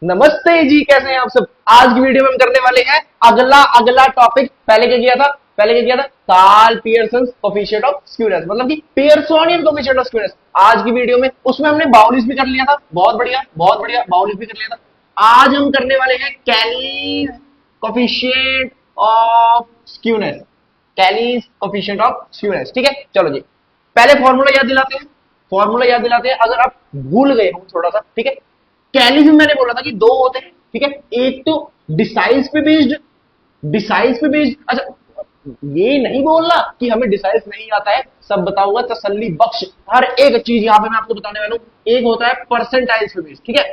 नमस्ते जी, कैसे हैं आप सब। आज की वीडियो में हम करने वाले हैं अगला अगला टॉपिक। पहले क्या किया था? Karl Pearson coefficient of skewness, मतलब कि पियर्सोनियन कोफिशिएंट ऑफ स्क्यूनेस। आज की वीडियो में उसमें हमने बाउलिस भी कर लिया था, बहुत बढ़िया बाउलिस भी कर लिया था। आज हम करने वाले हैं Kelly's coefficient of skewness, Kelly's coefficient of skewness. ठीक है, चलो जी, पहले फॉर्मूला याद दिलाते हैं। अगर आप भूल गए हो थोड़ा सा, ठीक है। कैलिज में मैंने बोला था कि दो होते हैं, ठीक है। एक तो डिसाइज पे बेस्ड, अच्छा, ये नहीं बोलना कि हमें डिसाइज नहीं आता है, सब बताऊंगा तसल्ली बख्श। हर एक चीज यहां पे मैं आपको बताने वाला हूं। एक होता है परसेंटाइज पे बेस्ड, ठीक है।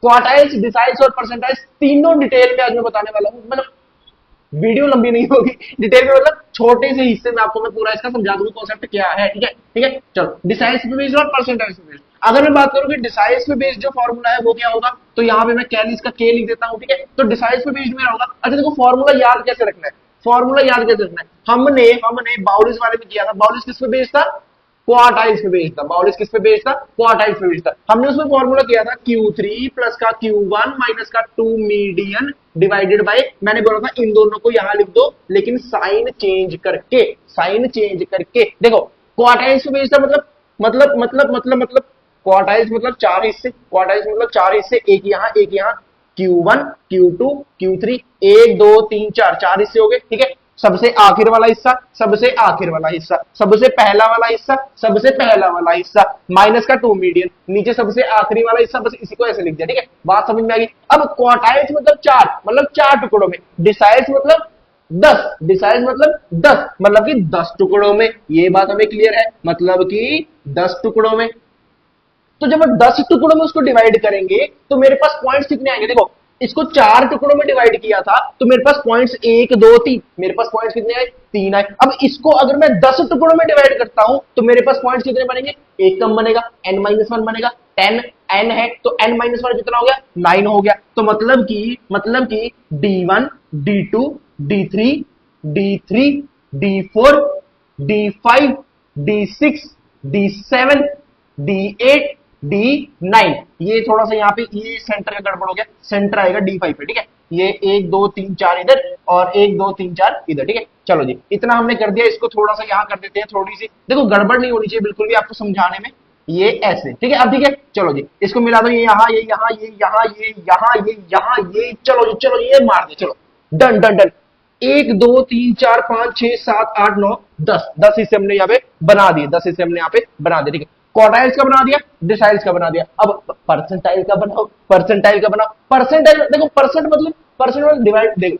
क्वार्टाइल्स, डिसाइल्स और परसेंटाइल्स तीनों डिटेल में आज मैं बताने वाला हूं। मतलब वीडियो लंबी नहीं होगी, डिटेल में, मतलब छोटे से हिस्से में आपको मैं पूरा इसका समझा दूंगा कॉन्सेप्ट क्या है, ठीक है। चलो, डिसाइज पे बेस्ड और परसेंटाइज पे बेस्ड। अगर मैं बात करूं कि डिसाइज पे बेस्ड जो फॉर्मूला है वो क्या होगा, तो यहाँ पे मैं कैलिस का के लिख देता हूं, ठीक है। तो डिसाइज पे बेस्ड मेरा होगा। अच्छा देखो, फॉर्मूला याद कैसे रखना है, हमने बाउलिस वाले में किया था। बाउलिस किस पे बेस्ड था? क्वार्टाइल्स पे बेस्ड था। बाउलिस किस पे बेस्ड था? क्वार्टाइल्स पे बेस्ड था। हमने उसमें फॉर्मूला किया था Q3 प्लस का Q1 माइनस का 2 मीडियन डिवाइडेड बाय, मैंने बोला था इन दोनों को यहां लिख दो, लेकिन साइन चेंज करके। देखो, क्वार्टाइल्स पे बेस्ड था, मतलब क्वार्टाइल्स मतलब चार हिस्से, एक यहाँ Q1 Q2 Q3, 1 2 3 4, चार हिस्से हो गए, ठीक है। सबसे आखिर वाला हिस्सा, सबसे पहला वाला हिस्सा माइनस का 2 मीडियन, नीचे सबसे आखिरी वाला हिस्सा। बस इसी को ऐसे लिख दिया, ठीक है। बात समझ में आ गई। अब क्वार्टाइल्स मतलब चार टुकड़ों में, डिसाइल्स मतलब 10, मतलब कि 10 टुकड़ों में। ये बात हमें क्लियर है, मतलब कि 10 टुकड़ों में। तो जब हम 10 टुकड़ों में उसको डिवाइड करेंगे तो मेरे पास पॉइंट्स कितने आएंगे? देखो, इसको 4 टुकड़ों में डिवाइड किया था तो मेरे पास पॉइंट्स 1 2 3, मेरे पास पॉइंट्स कितने आए? 3 आए। अब इसको अगर मैं 10 टुकड़ों में डिवाइड करता हूं तो मेरे पास पॉइंट्स कितने बनेंगे? एक कम बनेगा, n-1 बनेगा। 10 n है तो n-1 कितना हो गया? 9 हो गया। तो मतलब कि D1 D2 D3 D3 D4 D5 D6 D7 D8 D9। ये थोड़ा सा यहाँ पे ये सेंटर का गड़बड़ हो गया, सेंटर आएगा D5 पे, ठीक है। ये 1 2 3 4 इधर और 1 2 3 4 इधर, ठीक है। चलो जी, इतना हमने कर दिया। इसको थोड़ा सा यहाँ कर देते हैं, थोड़ी सी देखो गड़बड़ नहीं होनी चाहिए बिल्कुल भी आपको समझाने में। ये ऐसे, ठीक है। अब ठीक है, चलो जी, इसको मिला दो। ये यहाँ, ये यहाँ, ये यहाँ, ये यहाँ, ये यहाँ, ये, चलो ये मार दे, चलो डन डन डन। 1 2 3 4 5 6 7 8 9 10, 10 हिस्से हमने यहाँ पे बना दिए, 10 हिस्से हमने यहाँ पे बना दिए, ठीक है। क्वार्टाइल्स का बना दिया, डिसाइल्स का बना दिया। अब परसेंटाइल का बनाओ। परसेंटाइल देखो, परसेंट मतलब डिवाइड। देखो,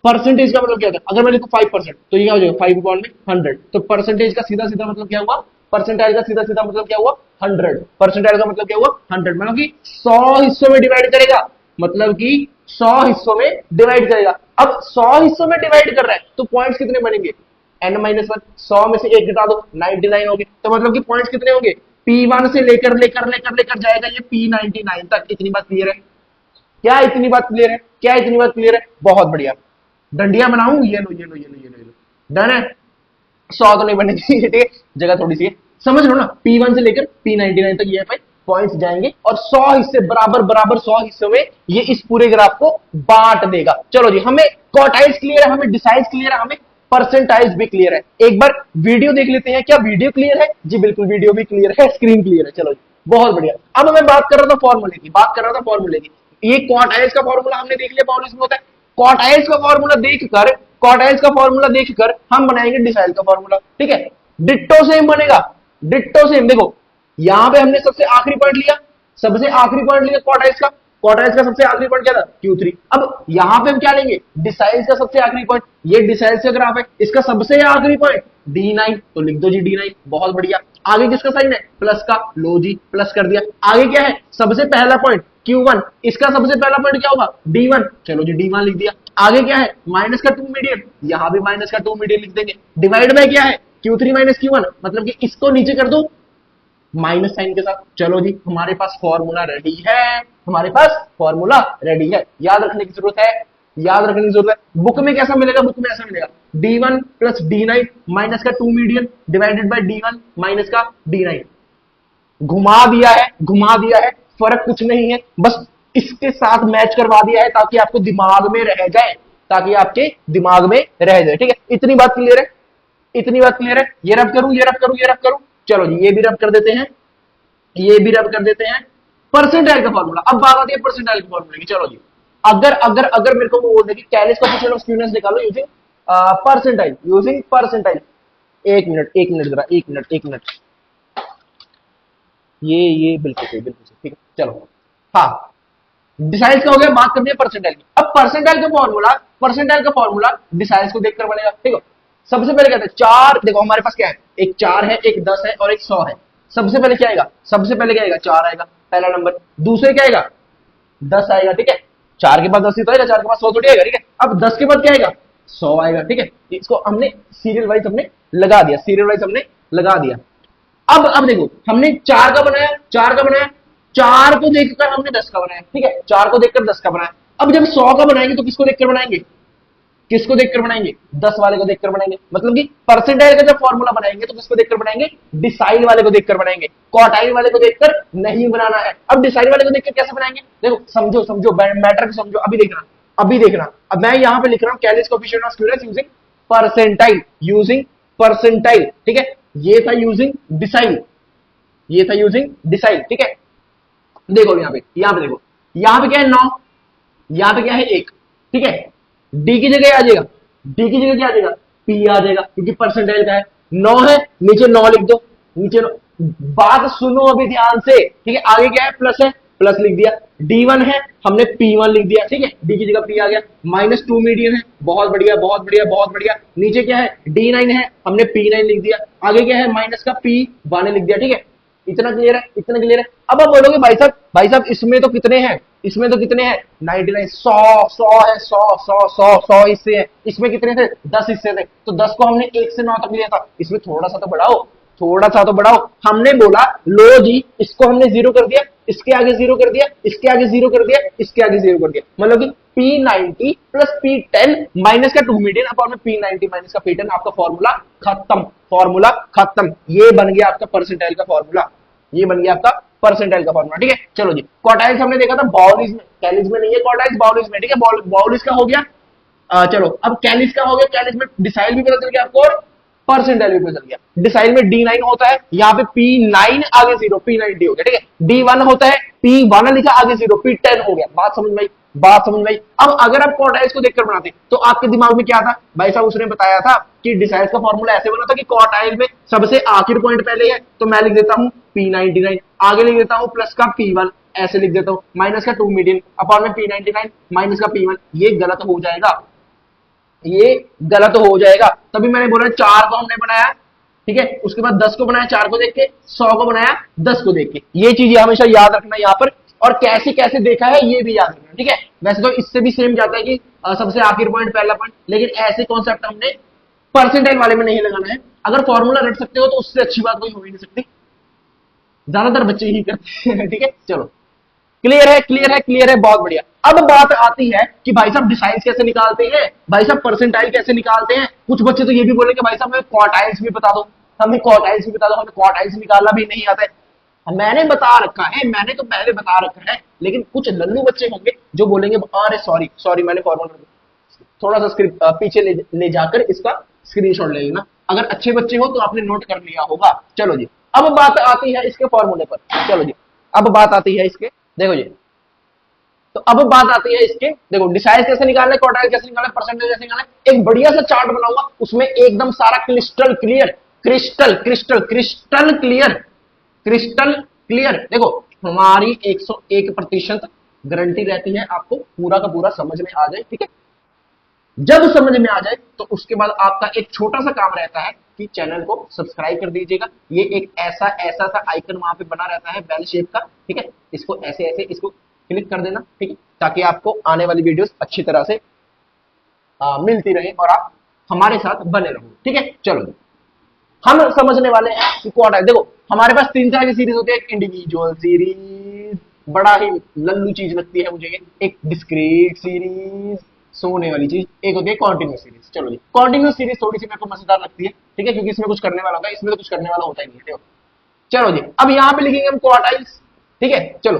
परसेंटेज का मतलब क्या होता है? अगर मैं लिखूं 5% तो ये क्या हो जाएगा? 5 अपॉन में 100। तो परसेंटेज का सीधा सीधा मतलब क्या हुआ? परसेंटाइल का सीधा सीधा मतलब क्या हुआ? 100। परसेंटाइल का मतलब क्या हुआ? 100, मतलब कि 100 हिस्सों में डिवाइड करेगा, मतलब कि 100 हिस्सों में डिवाइड करेगा। अब 100 हिस्सों में डिवाइड कर रहा है तो पॉइंट्स कितने बनेंगे? n-1, 100 में से 1 घटा दो, 99 हो गए। तो मतलब कि पॉइंट्स कितने होंगे? P1 से लेकर जाएगा ये P99 तक। इतनी बात क्लियर है क्या? इतनी बात क्लियर है? बहुत बढ़िया। डंडिया बनाऊं, ये लो। डन है। 100 तो नहीं बनने चाहिए, ठीक है, जगह थोड़ी सी है, समझ लो ना। P1 से लेकर P99 तक ये पे पॉइंट्स जाएंगे और 100 हिस्से बराबर 100 हिस्सों में ये इस पूरे ग्राफ को बांट देगा। चलो जी, हमें क्वार्टाइल्स क्लियर है, हमें डिसाइज क्लियर है, हमें परसेंटाइज भी क्लियर है। एक बार वीडियो देख लेते हैं। क्या वीडियो क्लियर है? जी बिल्कुल, वीडियो भी क्लियर है, स्क्रीन क्लियर है। चलो जी, बहुत बढ़िया। अब मैं बात कर रहा था फॉर्मूले की। ये क्वार्टाइल्स का फॉर्मूला हमने देख लिया, बाउलिस में होता है। क्वार्टाइल्स का फॉर्मूला देखकर हम बनाएंगे डिसाइल का फॉर्मूला, ठीक है। डिट्टो सेम बनेगा, डिट्टो सेम। देखो, यहां पे हमने सबसे आखिरी पॉइंट लिया क्वार्टाइल्स का सबसे आखिरी पॉइंट क्या था? Q3। अब यहां पे हम क्या लेंगे? डिसाइल्स का सबसे आखिरी पॉइंट। ये डिसाइल्स का ग्राफ है, इसका सबसे आखिरी पॉइंट D9, तो लिख दो जी D9, बहुत बढ़िया। आगे किसका साइन है? प्लस का, लो जी प्लस कर दिया। आगे क्या है? सबसे पहला पॉइंट Q1, इसका सबसे पहला पॉइंट क्या होगा? D1, चलो जी D1 लिख दिया। आगे क्या है? माइनस का 2 मीडियन, यहां भी माइनस का 2 मीडियन लिख देंगे। डिवाइड बाय क्या है? Q3 माइनस Q1, मतलब कि इसको नीचे कर दो माइनस साइन के साथ। चलो जी, हमारे पास फॉर्मूला रेडी है। याद रखने की जरूरत है। बुक में कैसा मिलेगा? बुक में ऐसा मिलेगा, D1 प्लस D9 माइनस का 2 median divided by D1 minus का D9। घुमा दिया है, फर्क कुछ नहीं है, बस इसके साथ मैच करवा दिया है ताकि आपको दिमाग में रह जाए, ताकि आपके दिमाग में रह जाए। ठीक है, इतनी बात क्लियर है, इतनी बात क्लियर है। ये रब करूं, ये रब करूं, ये रब करूं, चलो जी ये भी रब कर देते हैं, ये भी रब कर देते हैं। परसेंटाइल का फॉर्मूला, अब बात आती है परसेंटाइल के फॉर्मूले की। चलो जी, अगर अगर अगर मेरे को वो बोल दे कि कैलिस कोएफिशिएंट ऑफ स्क्यूनेस निकालो यूजिंग परसेंटाइल, यूजिंग परसेंटाइल। एक मिनट, एक मिनट जरा, एक मिनट, एक मिनट। ये बिल्कुल सही, बिल्कुल सही। ठीक है चलो, हाँ डिसाइल्स का हो गया, बात करनी है परसेंटाइल की। अब परसेंटाइल का फॉर्मूला, परसेंटाइल का फॉर्मूला डिसाइल्स को देखकर बनेगा। ठीक है, सबसे पहले कहते हैं चार, देखो हमारे पास क्या है, एक 4 है, एक 10 है और एक 100 है। सबसे पहले क्या आएगा, सबसे पहले क्या आएगा, 4 आएगा पहला नंबर। दूसरे क्या आएगा, 10 आएगा। ठीक है, 4 के बाद 10 ही तो आएगा, 4 के बाद 100 थोड़ी आएगा। ठीक है, अब 10 के बाद क्या आएगा, 100 आएगा। ठीक है, इसको हमने सीरियल वाइज हमने लगा दिया, सीरियल वाइज हमने लगा दिया। अब देखो हमने 4 का बनाया, 4 का बनाया, 4 को देखकर हमने 10 का बनाया। ठीक है, 4 को देखकर 10 का बनाया। अब जब 100 का बनाएंगे तो किसको देखकर बनाएंगे, किसको देखकर बनाएंगे, 10 वाले को देखकर बनाएंगे। मतलब कि परसेंटाइल का जब फॉर्मूला बनाएंगे तो किसको देखकर बनाएंगे, डिसाइल वाले को देखकर बनाएंगे, क्वार्टाइल वाले को देखकर नहीं बनाना है। अब डिसाइल वाले को देखकर कैसे बनाएंगे, देखो समझो समझो मैटर को समझो, अभी देखना, अभी देखना। अब मैं यहां पे लिख रहा हूं Kallis coefficient of skewness using percentile, using percentile. ठीक है, ये था यूजिंग डिसाइल, ये था यूजिंग डिसाइल। ठीक है, देखो यहां पे देखो, यहां पे क्या है 9, यहां पे क्या है 1। ठीक है, डी की जगह आ जाएगा, डी की जगह क्या आ जाएगा, पी आ जाएगा, क्योंकि परसेंटाइल का है। 9 है, नीचे 9 लिख दो, नीचे 9। बात सुनो अभी ध्यान से। ठीक है, आगे क्या है, प्लस है, प्लस लिख दिया। D1 है, हमने P1 लिख दिया। ठीक है, डी की जगह P आ गया। -2 मीडियन है, बहुत बढ़िया, बहुत बढ़िया, बहुत बढ़िया। नीचे क्या है, D9 है, हमने P9 लिख दिया। आगे क्या है, माइनस का P1 लिख दिया। ठीक है, इतना क्लियर है, इतना क्लियर है। अब आप बोलोगे भाई साहब, भाई साहब इसमें तो कितने हैं, इसमें तो कितने हैं 99, 100 है, 100 हिस्से हैं। इसमें कितने थे, 10 हिस्से थे। तो 10 को हमने 1 से 9 तक लिया था, इसमें थोड़ा सा तो बढ़ाओ, थोड़ा सा तो बढ़ाओ। हमने बोला लो जी, इसको हमने 0 कर दिया, इसके आगे 0 कर दिया, इसके आगे 0 कर दिया, इसके आगे 0 कर दिया। मतलब कि P90 प्लस P10 माइनस का 2 मीडियन अपॉन में P90 माइनस का P10, आपका फॉर्मूला खत्म, फॉर्मूला खत्म। ये बन गया आपका परसेंटाइल का फॉर्मूला, ये बन गया आपका परसेंटाइल का फॉर्मूला। ठीक है, चलो जी, क्वार्टाइल्स हमने देखा था बाउलिस में, कैलिस में नहीं है क्वार्टाइल्स, बाउलिस में। ठीक है, बाउलिस का हो गया। चलो अब कैलिस का हो गया, कैलिस में डिसाइल भी पता चल गया आपको और परसेंटाइल भी पता चल गया। डिसाइल में D9 होता है, यहाँ पे P9 आगे 0, P90 हो गया। ठीक है, D1 होता है, P1 लिखा आगे 0, P10 हो गया। बात समझ में आई, बात समझ में आई। अब अगर आप क्वार्टाइल्स को देखकर बनाते तो आपके दिमाग में क्या था, भाई साहब उसने बताया था कि डिसाइल्स का फॉर्मूला ऐसे बना था कि क्वार्टाइल में सबसे आखिर पॉइंट पहले है, तो मैं लिख देता हूं P99, आगे लिख देता हूं प्लस का P1, ऐसे लिख देता हूं माइनस का 2 मीडियन अपॉन में P99 माइनस का P1। ये गलत हो जाएगा, ये गलत हो जाएगा। तभी मैंने बोला 4 को हमने बनाया, ठीक है, उसके बाद 10 को बनाया 4 को देख के, 100 को बनाया 10 को देख के। ये चीज हमेशा याद रखना यहाँ पर, और कैसे कैसे देखा है ये भी याद रखना। ठीक है, वैसे तो इससे भी सेम जाता है कि सबसे आखिर पॉइंट पहला पॉइंट, लेकिन ऐसे कॉन्सेप्ट हमने परसेंटाइल वाले में नहीं लगाना है। अगर फॉर्मूला रट सकते हो तो उससे अच्छी बात कोई हो ही नहीं सकती, ज्यादातर बच्चे ही करते हैं। ठीक है, चलो क्लियर है, क्लियर है, क्लियर है, बहुत बढ़िया। अब बात आती है कि भाई साहब डिसाइल्स कैसे निकालते हैं, भाई साहब परसेंटाइल कैसे निकालते हैं। कुछ बच्चे तो ये भी बोलेंगे भाई साहब हमें क्वार्टाइल्स भी बता दो, हमें क्वार्टाइल्स भी बता दो, हमें क्वार्टाइल्स निकालना भी नहीं आता है। मैंने बता रखा है, मैंने तो पहले बता रखा है, लेकिन कुछ लल्लू बच्चे होंगे जो बोलेंगे अरे सॉरी सॉरी मैंने फॉर्मूला, थोड़ा सा स्क्रिप्ट पीछे ले जाकर इसका स्क्रीनशॉट ले लेना। अगर अच्छे बच्चे हो तो आपने नोट कर लिया होगा। चलो जी, अब बात आती है इसके फॉर्मूले पर। चलो जी, अब बात आती है इसके, देखो जी, तो अब बात आती है इसके, देखो डिसाइल्स कैसे निकालना है, क्वार्टाइल कैसे निकालना है, परसेंटेज कैसे निकालना है। एक बढ़िया सा चार्ट बनाऊंगा, उसमें एकदम सारा crystal clear, crystal crystal crystal clear, crystal clear. देखो हमारी 101% गारंटी रहती है आपको पूरा का पूरा समझ में आ जाए। ठीक है, जब समझ में आ जाए तो उसके बाद आपका एक छोटा सा काम रहता है कि चैनल को सब्सक्राइब कर दीजिएगा। ये एक ऐसा ऐसा सा आइकन वहां पे बना रहता है बेल शेप का। ठीक है, इसको ऐसे ऐसे इसको क्लिक कर देना। ठीक है, ताकि आपको आने वाली वीडियोस अच्छी तरह से मिलती रहे और आप हमारे साथ बने रहो। ठीक है, चलो हम समझने वाले हैं कि क्वार्टाइल। देखो हमारे पास 3 तरह की सीरीज होती है, एक इंडिविजुअल सीरीज, बड़ा ही लल्लू चीज लगती है मुझे ये, एक डिस्क्रीट सीरीज, सोने वाली चीज, एक होती है कॉन्टिन्यूस सीरीज। चलो जी, कॉन्टिन्यूस सीरीज थोड़ी सी मेरे को मजेदार लगती है। ठीक है, क्योंकि इसमें कुछ करने वाला होता है, इसमें तो कुछ करने वाला होता ही नहीं है। चलो जी, अब यहां पे लिखेंगे हम क्वार्टाइल्स। ठीक है चलो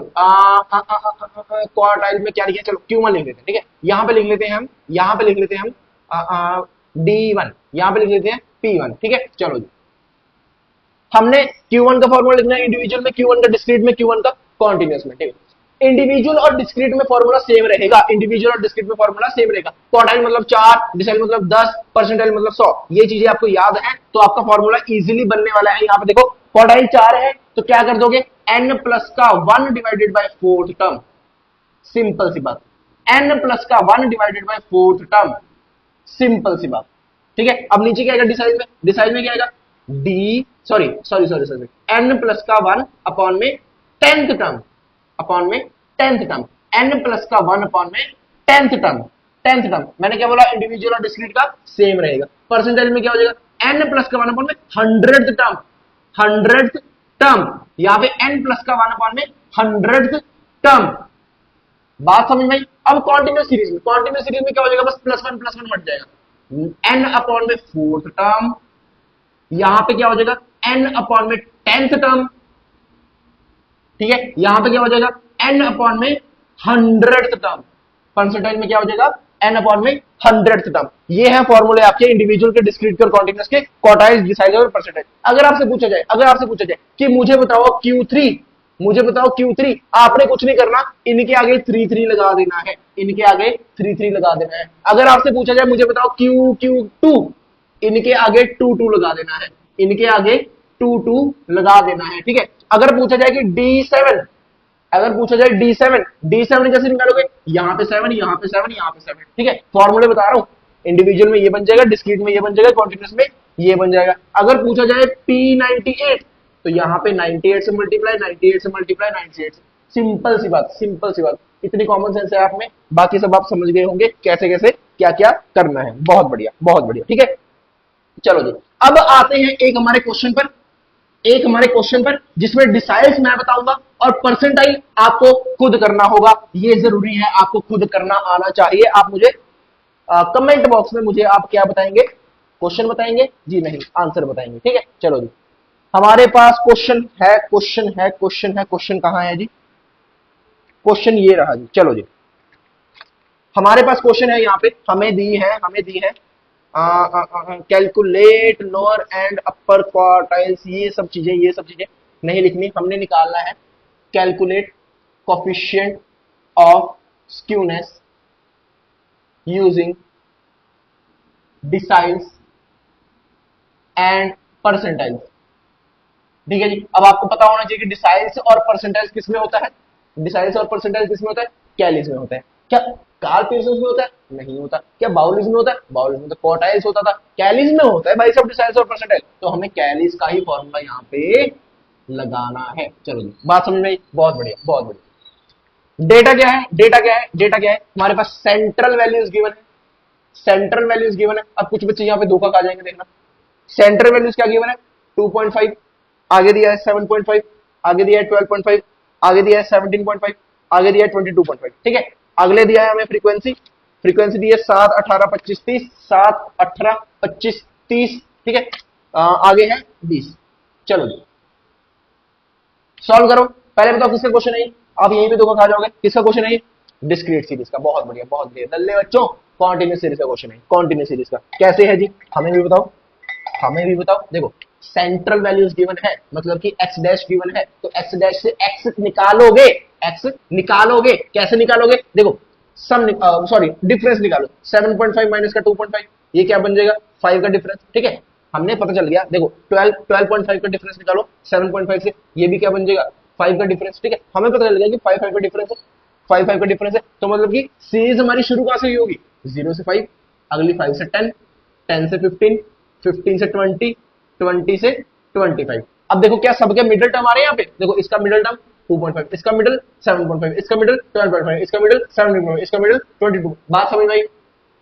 क्वार्टाइल में क्या लिखा है, चलो Q1 लिख लेते हैं। ठीक है यहां पे लिख लेते हैं हम, यहां पे लिख लेते हैं हम D1, यहां पे लिख लेते हैं P1। ठीक है चलो जी, हमने Q1 का फॉर्मूला लिखना है इंडिविजुअल में, Q1 का डिस्क्रीट में, Q1 का कॉन्टिन्यूस में। ठीक है इंडिविजुअल और डिस्क्रीट में फॉर्मूला सेम रहेगा, इंडिविजुअल और डिस्क्रीट में फॉर्मूला सेम रहेगा। क्वार्टाइल मतलब 4, डिसाइल मतलब 10, परसेंटाइल मतलब 100। ये चीजें आपको याद है तो आपका फॉर्मूला इजीली बनने वाला है। यहाँ पे देखो क्वार्टाइल 4 है तो क्या कर दोगे, n प्लस का 1 divided by fourth term, simple सी बात। n प्लस का 1 divided by fourth term, simple सी बात। ठीक है अब नीचे क्या आएगा डिसाइल में, डिसाइल में क्या आएगा D sorry sorry sorry sorry n plus का 1 अपॉन में 10th टर्म, अपॉन में 10th टर्म, n प्लस का 1 अपॉन में 10th टर्म, 10th टर्म। मैंने क्या बोला इंडिविजुअल और डिस्क्रीट का सेम रहेगा। परसेंटेज में क्या हो जाएगा n प्लस का 1 अपॉन में 100th टर्म, 100th टर्म, यहां पे n प्लस का 1 अपॉन में 100th टर्म। बात समझ में। अब कॉन्टिन्यूस सीरीज में, कॉन्टिन्यूस सीरीज में क्या हो जाएगा, बस प्लस वन हट जाएगा, n अपॉन में फोर्थ टर्म, यहां पे क्या हो जाएगा n अपॉन में 10th टर्म। ठीक है यहां पे क्या हो जाएगा n अपॉन में 100th टर्म, परसेंटाइल में क्या हो जाएगा n अपॉन में 100th टर्म। ये है फॉर्मूले आपके इंडिविजुअल के, डिस्क्रीट के और कॉन्टिन्यूस के, क्वार्टाइल, डिसाइल और परसेंटाइल। अगर आपसे पूछा जाए, अगर आपसे पूछा जाए कि मुझे बताओ Q3, मुझे बताओ Q3, आपने कुछ नहीं करना, इनके आगे 3 लगा देना है, इनके आगे 3 लगा देना है। अगर आपसे पूछा जाए मुझे बताओ Q2, इनके आगे 2 लगा देना है, इनके आगे 2 लगा देना है। ठीक है अगर पूछा जाए कि D7, अगर पूछा जाए D7 कैसे निकालोगे, यहाँ पे 7, यहाँ पे 7, यहाँ पे 7। ठीक है फॉर्मूले बता रहा हूं, इंडिविजुअल में ये बन जाएगा, डिस्क्रीट में ये बन जाएगा, कॉन्टिन्यूस में ये बन जाएगा। अगर पूछा जाए P98 तो यहाँ पे 98 से मल्टीप्लाई, 98 से मल्टीप्लाई, 98 से, सिंपल सी बात, सिंपल सी बात। इतनी कॉमन सेंस है आप में, बाकी सब आप समझ गए होंगे कैसे कैसे क्या क्या करना है। बहुत बढ़िया बहुत बढ़िया। ठीक है चलो जी अब आते हैं एक हमारे क्वेश्चन पर, एक हमारे क्वेश्चन पर जिसमें डिसाइल्स मैं बताऊंगा और परसेंटाइल आपको खुद करना होगा। ये जरूरी है, आपको खुद करना आना चाहिए। आप मुझे कमेंट बॉक्स में मुझे आप क्या बताएंगे, क्वेश्चन बताएंगे जी, नहीं आंसर बताएंगे। ठीक है चलो जी हमारे पास क्वेश्चन है, क्वेश्चन है, क्वेश्चन है, क्वेश्चन कहां है जी, क्वेश्चन ये रहा जी। चलो जी हमारे पास क्वेश्चन है, यहाँ पे हमें दी है, हमें दी है calculate lower and upper quartiles, ये सब चीजें नहीं लिखनी, हमने निकालना है calculate coefficient of skewness using deciles and percentiles. ठीक है जी अब आपको पता होना चाहिए कि डिसाइल्स और परसेंटाइल्स किसमें होता है, डिसाइल्स और परसेंटाइल्स किसमें होता है, कैलिस में होता है। क्या कार्ल पीयर्सन में होता है, नहीं होता। क्या बाउलिस में होता है, बाउलिस में तो क्वार्टाइल्स होता था, कैलिस में होता है भाई सब डिसाइल्स और परसेंटाइल। तो हमें कैलिस का ही फॉर्मूला यहाँ पे लगाना है। चलो जी बात समझ में आई, बहुत बढ़िया बहुत बढ़िया। डेटा क्या है, डेटा क्या है, डेटा क्या है, हमारे पास सेंट्रल वैल्यूज गिवन है, सेंट्रल वैल्यूज गिवन है। अब कुछ बच्चे यहाँ पे धोखा खा जाएंगे, देखना सेंट्रल वैल्यूज क्या गिवन है 2.5, आगे दिया है 7.5, आगे दिया है 12.5, आगे दिया है 17.5, आगे दिया है 22.5। ठीक है अगले दिया है हमें फ्रीक्वेंसी, फ्रीक्वेंसी दी है 7, 18, 25, 30, 7, 18, 25, 30। ठीक है आगे है 20। चलो जी सॉल्व करो, पहले बताओ किसका क्वेश्चन है, आप यहीं पे धोखा खा जाओगे। किसका क्वेश्चन है, डिस्क्रीट सीरीज का। बहुत बढ़िया बहुत बढ़िया दल्ले बच्चों, कॉन्टिन्यूस सीरीज का क्वेश्चन है, कॉन्टिन्यूस सीरीज का। कैसे है जी, हमें भी बताओ, हमें भी बताओ। देखो सेंट्रल वैल्यूज गिवन है, मतलब कि x डैश गिवन है, तो x डैश से x निकालोगे, x निकालोगे, कैसे निकालोगे, देखो सम सॉरी डिफरेंस निकालो, 7.5 माइनस का 2.5, ये क्या बन जाएगा 5 का डिफरेंस। ठीक है हमने पता चल गया, देखो 12.5 का डिफरेंस निकालो 7.5 से, ये भी क्या बन जाएगा 5 का डिफरेंस। ठीक है हमें पता चल गया कि 5 का डिफरेंस है, 5 का डिफरेंस है, तो मतलब कि सीरीज हमारी शुरू कहां से होगी, 0 से 5, अगली 5 से 10, 10 से 15, 15 से 20, 20 से 25। अब देखो क्या सबके मिडिल टर्म आ रहे हैं यहाँ पे, देखो इसका मिडिल टर्म 2.5, इसका मिडिल 7.5, इसका मिडिल 12.5, इसका मिडिल 17.5, इसका मिडिल 22। बात समझ में आई,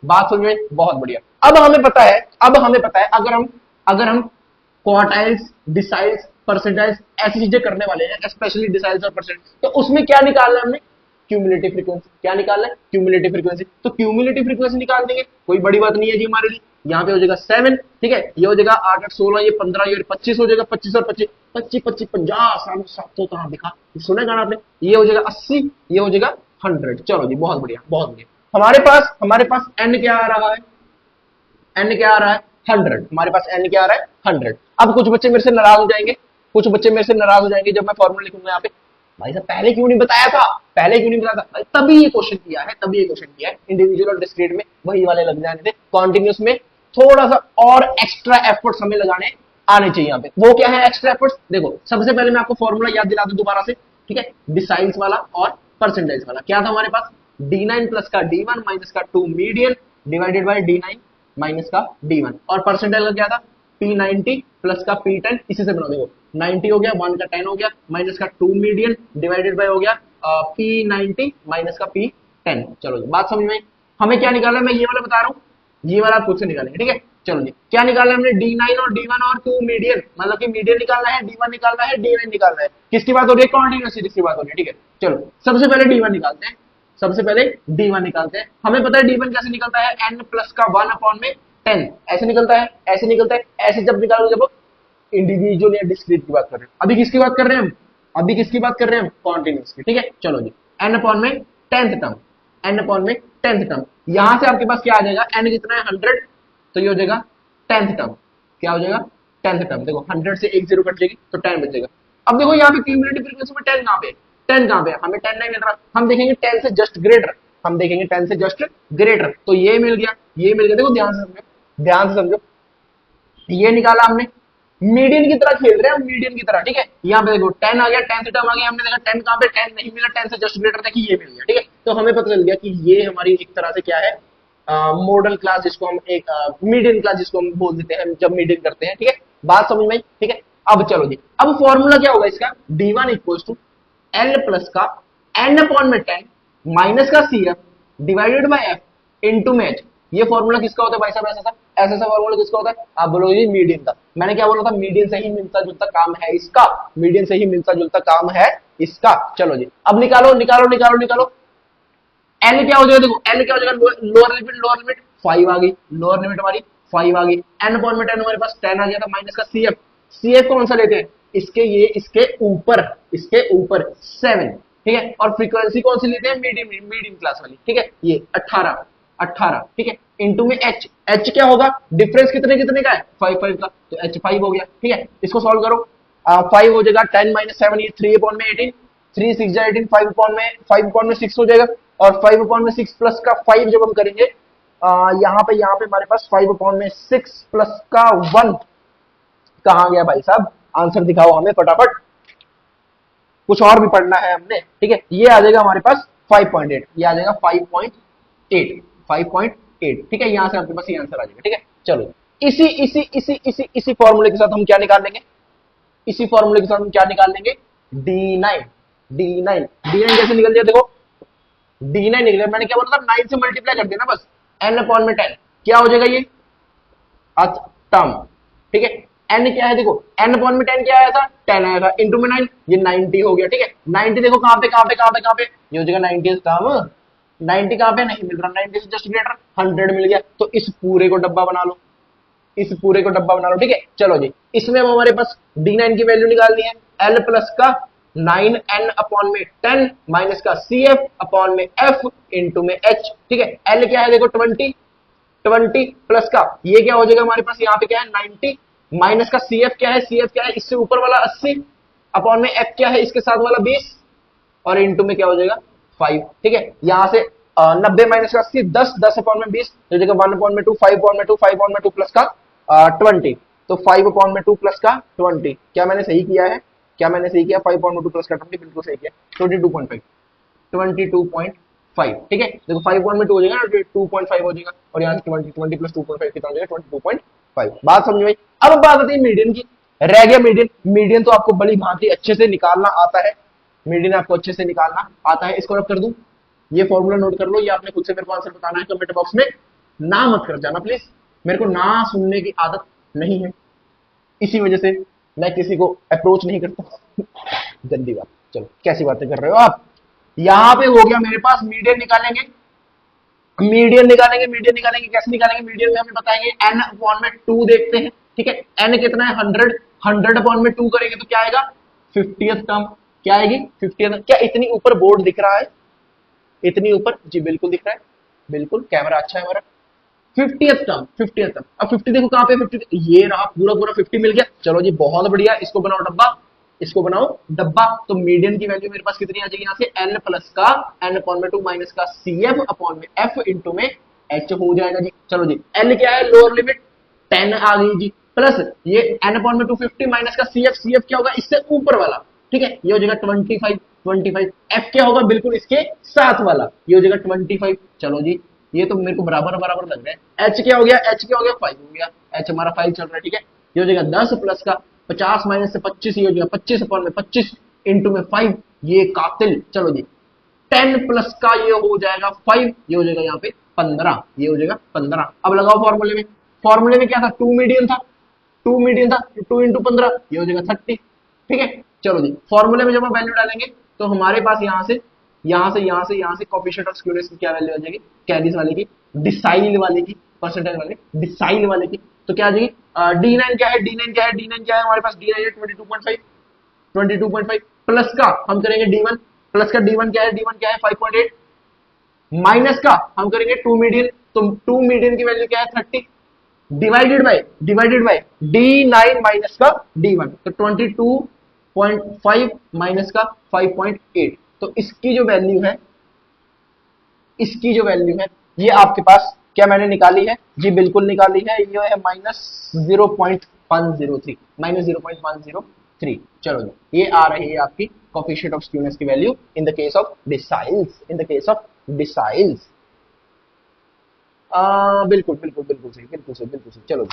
बात समझ में, बहुत बढ़िया। अब हमें पता है, अब हमें पता है अगर हम क्वार्टाइल्स, डिसाइल्स, परसेंटाइल्स ऐसी चीजें करने वाले हैं, स्पेशली डिसाइल्स और परसेंट, तो उसमें क्या निकालना है हमने, क्यूमुलेटिव फ्रीक्वेंसी। क्या निकालना है? Cumulative frequency. तो क्यूमुलेटिव फ्रीक्वेंसी निकाल देंगे, कोई बड़ी बात नहीं है जी हमारे लिए। यहाँ पे हो जाएगा 7, ठीक है, ये हो जाएगा 8 8 16, ये 15, ये 25 हो जाएगा, 25 और 25 25 25 50 700 कहाँ दिखा, सुना गाना आपने। ये हो जाएगा 80, ये हो जाएगा 100। चलो जी, बहुत बढ़िया बहुत बढ़िया। हमारे पास एन क्या आ रहा है? एन क्या आ रहा है? 100। हमारे पास एन क्या आ रहा है? 100। अब कुछ बच्चे मेरे से नाराज हो जाएंगे, कुछ बच्चे मेरे से नाराज हो जाएंगे जब मैं फॉर्मूला लिखूंगा यहाँ पे, भाई साहब पहले क्यों नहीं बताया था, पहले क्यों नहीं बताया था? तभी ये क्वेश्चन किया है, तभी ये क्वेश्चन किया है। इंडिविजुअल और डिस्क्रीट में वही वाले लग जाने थे, कॉन्टिन्यूस में थोड़ा सा और एक्स्ट्रा एफर्ट्स हमें लगाने आने चाहिए। यहाँ पे वो क्या है एक्स्ट्रा एफर्ट्स? देखो, सबसे पहले मैं आपको फॉर्मूला याद दिला दूं दोबारा से, ठीक है, डिसाइल्स वाला और परसेंटेज वाला। क्या था हमारे पास? D9 प्लस का D1 माइनस का 2 median divided by D9 minus का D1। और परसेंटेज का क्या था? P90 प्लस का P10। इसी से बना, देखो 90 हो गया, 1 का 10 हो गया, माइनस का 2 मीडियन डिवाइडेड बाय हो गया P90 माइनस का P10। चलो जी, बात समझ में आई? हमें क्या निकालना है मैं ये वाला बता रहा हूँ, ये वाला आप खुद से निकालेंगे, ठीक है। चलो जी, क्या निकालना है हमने? D9 और D1 और 2 मीडियन, मतलब कि मीडियन निकालना है, D1 निकालना है, D9 निकालना है। किसकी बात हो रही है? कॉन्टिन्यूस सीरीज की बात हो रही है, ठीक है। चलो सबसे पहले D1 निकालते हैं, सबसे पहले D1 निकालते हैं। हमें पता है D1 कैसे निकलता है? n प्लस का 1 अपॉन में 10 ऐसे निकलता है, ऐसे निकलता है, ऐसे जब निकालोगे, जब इंडिविजुअल या डिस्क्रीट की बात कर रहे हैं। अभी किसकी बात कर रहे हैं हम? अभी किसकी बात कर रहे हैं हम? कॉन्टिन्यूस की, ठीक है। चलो जी, n अपॉन में 10th टर्म, n अपॉन में 10th टर्म, यहां से आपके पास क्या आ जाएगा? n कितना है? 100, तो ये हो जाएगा 10th टर्म। क्या हो जाएगा? 10th term. देखो 100 से एक 0 कट जाएगी तो 10 बच जाएगा। अब देखो यहाँ पे क्यूमुलेटिव फ्रीक्वेंसी में 10 कहां पे? 10 कहां पे? हमें 10 नहीं मिल रहा, हम देखेंगे 10 से जस्ट ग्रेटर, हम देखेंगे 10 से जस्ट ग्रेटर, तो ये मिल गया, ये मिल गया। देखो ध्यान से समझो, ध्यान से समझो, ये निकाला हमने, मीडियन की तरह खेल रहे हैं हम, मीडियन की तरह, ठीक है। यहाँ पे देखो 10 आ गया, 10th टर्म आ गया, हमने देखा 10 कहां पे? 10 नहीं मिला, 10 से जस्ट ग्रेटर था कि ये मिल गया, ठीक है। तो हमें पता चल गया कि ये हमारी एक तरह से क्या है, मॉडल क्लास, जिसको हम एक मीडियन क्लास जिसको हम बोल देते हैं जब मीडियन करते हैं, ठीक है। बात समझ में आई? ठीक है। अब चलो जी, अब फॉर्मूला क्या होगा इसका? D1 equal to L plus का n अपॉन में 10 माइनस का CF divided by F into में H। ये फॉर्मूला किसका होता है भाई साहब? ऐसा सा फॉर्मूला किसका होता है? आप बोलोगे मीडियन का। मैंने क्या बोला था? मीडियन से ही मिलता जुलता काम है इसका, मीडियन से ही मिलता जुलता काम है इसका। चलो जी, अब निकालो निकालो निकालो निकालो, एल क्या हो जाएगा? देखो एल क्या हो जाएगा? लोअर लिमिट 5 आ गई, लोअर लिमिट हमारी 5 आ गई। एन अपॉन में 10 हमारे पास 10 आ गया था, माइनस का CF, CF कौन सा लेते हैं? इसके, ये इसके ऊपर, इसके ऊपर 7, ठीक है। और फ्रीक्वेंसी कौन सी लेते हैं? मीडियम, मीडियम क्लास वाली, ठीक है। ये 18 18, ठीक है, इंटू में H। H क्या होगा? डिफरेंस कितने कितने का है? 5 5 का, तो H 5 हो गया, ठीक है। इसको सॉल्व करो, 5 हो जाएगा 10 माइनस 7, ये 3 अपॉन में 18, 3 6 जा 18, 5 अपॉन में 6 हो जाएगा। और 5 अपॉन में 6 प्लस का 5 जब हम करेंगे, यहाँ पे हमारे पास 5 अपॉन में 6 प्लस का 1 कहाँ गया भाई साहब? आंसर दिखाओ हमें फटाफट, कुछ और भी पढ़ना है हमने, ठीक है। ये आ जाएगा हमारे पास 5.8, ये आ जाएगा 5.8, 5.8, ठीक है। यहां से आपके पास ये आंसर आ जाएगा, ठीक है। चलो, इसी इसी इसी इसी इसी फॉर्मूले के साथ हम क्या निकाल लेंगे? इसी फॉर्मूले के साथ हम क्या निकाल लेंगे? D9, D9, D9 कैसे निकल दिया? देखो D9 निकले, मैंने क्या बोला था? 9 से मल्टीप्लाई कर देना बस, n अपॉन में 10, क्या हो जाएगा? ये टर्म, ठीक है। n क्या है? देखो n अपॉन में 10 क्या आया था? 10 आया था, इंटू में 9, ये 90 हो गया, ठीक है। 90 देखो कहां पे कहां पे कहां पे कहां पे? ये हो जाएगा 90 टर्म, 90 कहां पे? नहीं मिल रहा, 90 से जस्ट ग्रेटर 100 मिल गया, तो इस पूरे को डब्बा बना लो, इस पूरे को डब्बा बना लो, ठीक है। चलो जी, इसमें हमारे पास D9 की वैल्यू निकालनी है, L प्लस का 9n अपॉन में 10 माइनस का CF अपॉन में F इंटू में H, ठीक है। L क्या है? देखो 20, 20 प्लस का ये क्या हो जाएगा हमारे पास? यहाँ पे क्या है? 90 माइनस का CF क्या है? CF क्या है? इससे ऊपर वाला 80 अपॉन में F क्या है? इसके साथ वाला 20 और इंटू में क्या हो जाएगा? 5, ठीक है। यहां से 90 माइनस का 80, 10, 10 अपॉन में 20, तो जगह 1 अपॉन में 2, 5 अपॉन में 2, 5 अपॉन में 2 प्लस का 20, तो 5 अपॉन में 2 प्लस का 20। क्या मैंने सही किया है? क्या मैंने सही किया? 5 अपॉन में 2 प्लस का 20, बिल्कुल सही किया, 22.5, 22.5, ठीक है। देखो 5 अपॉन में 2 हो जाएगा, 2.5 हो जाएगा, और यहाँ से 20 प्लस 2.5 कितना हो जाएगा? 22.5। बात समझ में आई? अब बात आती है मीडियन की। रह गया मीडियन। मीडियन तो आपको बड़ी भांति अच्छे से निकालना आता है, मीडियन आपको अच्छे से निकालना आता है। इसको रब कर दूं, ये फॉर्मूला नोट कर लो, ये आपने खुद से मेरे को आंसर बताना है कमेंट बॉक्स में, ना मत कर जाना प्लीज, मेरे को ना सुनने की आदत नहीं है, इसी वजह से मैं किसी को अप्रोच नहीं करता। गंदी बात। चलो, कैसी बातें कर रहे हो आप? यहां पे हो गया मेरे पास मीडियन निकालेंगे, मीडियन निकालेंगे कैसे निकालेंगे, मीडियन में हमें बताएंगे एन अपॉन में 2 देखते हैं, ठीक है। एन कितना है 100, 100 अपॉन में 2 करेंगे तो क्या आएगा 50th टर्म, क्या आएगी 50th। क्या इतनी ऊपर बोर्ड दिख रहा है, इतनी ऊपर, जी बिल्कुल दिख रहा है, बिल्कुल कैमरा अच्छा है हमारा। 50th term, 50th term. अब 50 देखो कहां पे 50, ये रहा पूरा पूरा 50 मिल गया, चलो जी बहुत बढ़िया, इसको बनाओ डब्बा, इसको बनाओ डब्बा। तो मीडियन की वैल्यू मेरे पास कितनी आ जाएगी यहां से एन प्लस का एन अपॉन में 2 माइनस का सी एफ अपॉन में एफ इंटू में एच हो जाएगा जी। चलो जी एल क्या है लोअर लिमिट 10 आ गई जी, प्लस ये एन अपॉन में 250 माइनस का सी एफ क्या होगा इससे ऊपर वाला, ठीक है, ये हो जाएगा 25, 25। एफ क्या होगा बिल्कुल इसके साथ वाला, ये हो जाएगा 25। चलो जी ये तो मेरे को बराबर बराबर लग रहा है। एच क्या हो गया, एच क्या हो गया 5 हो गया, एच हमारा 5 चल रहा है, ठीक है। ये हो जाएगा 10 प्लस का 50 माइनस से 25, ये हो जाएगा 25 अपॉन में 25 इंटू में 5, ये कातिल। चलो जी 10 प्लस का ये हो जाएगा 5, ये हो जाएगा यहाँ पे 15, ये हो जाएगा 15। अब लगाओ फॉर्मूले में, फॉर्मूले में क्या था 2 मीडियन था, 2 मीडियन था, 2 इंटू 15 ये हो जाएगा 30, ठीक है। चलो जी फॉर्मूले में जब हम वैल्यू डालेंगे तो हमारे पास यहां से कोफिशिएंट ऑफ स्क्यूनेस की क्या वैल्यू आ जाएगी, कैरिज वाले की, डिसाइल वाले की, परसेंटाइल वाले, डिसाइल वाले की, तो क्या आ जाएगी D9 क्या है, D9 क्या है, D9 क्या है हमारे पास, D9 है 22.5, 22.5 प्लस का हम करेंगे D1, प्लस का D1 क्या है, D1 क्या है 5.8, माइनस का हम करेंगे 2 मीडियन, तो 2 मीडियन की वैल्यू क्या है 30, डिवाइडेड बाय D9 माइनस का D1, तो 22.5 माइनस का 5.8, तो इसकी जो वैल्यू है ये आपके पास क्या मैंने निकाली है जी, बिल्कुल निकाली है, ये है -0.103, -0.103। चलो जी ये आ रही है आपकी कोफिशिएंट ऑफ स्क्यूनेस की value in the case of deciles, in the case of deciles. बिल्कुल बिल्कुल बिल्कुल सही, बिल्कुल सही, बिल्कुल सही। चलो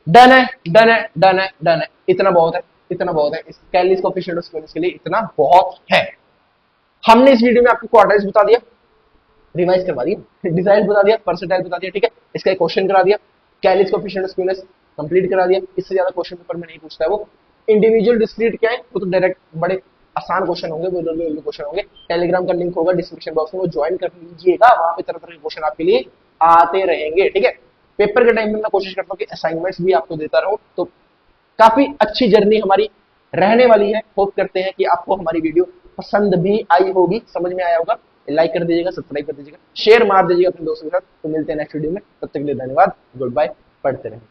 डन है, डन है, डन है, डन है, इतना बहुत है, इतना बहुत है, इस कैलिस कोफिशिएंट ऑफ स्क्यूनेस के लिए इतना बहुत है। हमने इस वीडियो में आपको क्वार्टाइल्स बता दिया, रिवाइज करवा दिया, डिजाइन बता दिया, परसेंटाइल बता दिया, ठीक है, इसका एक क्वेश्चन करा दिया, Kallis coefficient of skewness complete करा दिया, इससे ज्यादा क्वेश्चन पेपर में नहीं पूछता है वो। इंडिविजुअल डिस्क्रीट क्या है वो तो डायरेक्ट बड़े आसान क्वेश्चन होंगे, वो जल्दी क्वेश्चन होंगे। टेलीग्राम का लिंक होगा डिस्क्रिप्शन बॉक्स में, वो ज्वाइन कर लीजिएगा, वहां पे तरह तरह के क्वेश्चन आपके लिए आते रहेंगे, ठीक है। पेपर के टाइम में मैं कोशिश करता हूँ कि असाइनमेंट्स भी आपको देता रहूं, तो काफी अच्छी जर्नी हमारी रहने वाली है। होप करते हैं कि आपको हमारी वीडियो पसंद भी आई होगी, समझ में आया होगा। लाइक कर दीजिएगा, सब्सक्राइब कर दीजिएगा, शेयर मार दीजिएगा अपने दोस्तों के साथ। तो मिलते हैं नेक्स्ट वीडियो में, तब तक के लिए धन्यवाद, गुड बाय, पढ़ते रहें।